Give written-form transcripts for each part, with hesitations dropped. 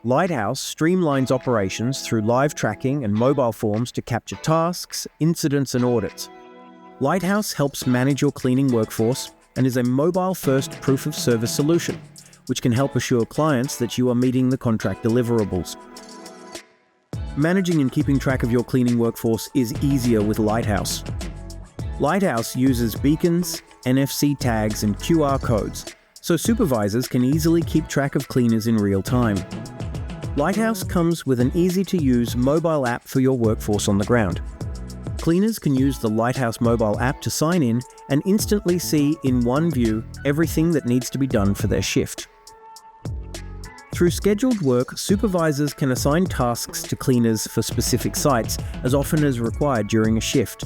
Lighthouse streamlines operations through live tracking and mobile forms to capture tasks, incidents, and audits. Lighthouse helps manage your cleaning workforce and is a mobile-first proof-of-service solution, which can help assure clients that you are meeting the contract deliverables. Managing and keeping track of your cleaning workforce is easier with Lighthouse. Lighthouse uses beacons, NFC tags, and QR codes, so supervisors can easily keep track of cleaners in real time. Lighthouse comes with an easy-to-use mobile app for your workforce on the ground. Cleaners can use the Lighthouse mobile app to sign in and instantly see in one view everything that needs to be done for their shift. Through scheduled work, supervisors can assign tasks to cleaners for specific sites as often as required during a shift.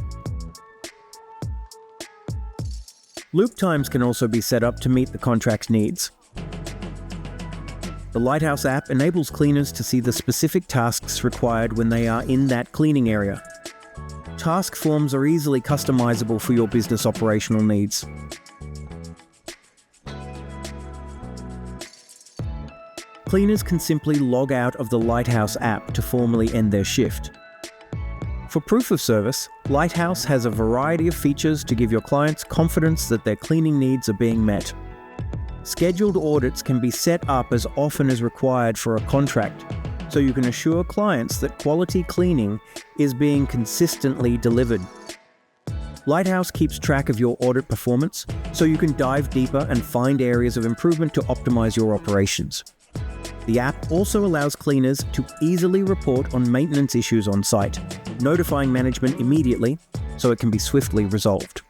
Loop times can also be set up to meet the contract's needs. The Lighthouse app enables cleaners to see the specific tasks required when they are in that cleaning area. Task forms are easily customizable for your business operational needs. Cleaners can simply log out of the Lighthouse app to formally end their shift. For proof of service, Lighthouse has a variety of features to give your clients confidence that their cleaning needs are being met. Scheduled audits can be set up as often as required for a contract, so you can assure clients that quality cleaning is being consistently delivered. Lighthouse keeps track of your audit performance, so you can dive deeper and find areas of improvement to optimize your operations. The app also allows cleaners to easily report on maintenance issues on site, notifying management immediately so it can be swiftly resolved.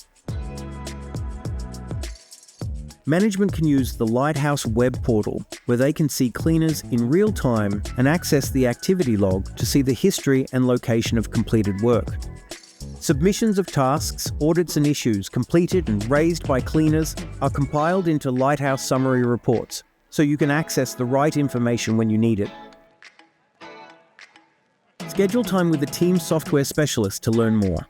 Management can use the Lighthouse web portal, where they can see cleaners in real time and access the activity log to see the history and location of completed work. Submissions of tasks, audits, and issues completed and raised by cleaners are compiled into Lighthouse summary reports, so you can access the right information when you need it. Schedule time with a team software specialist to learn more.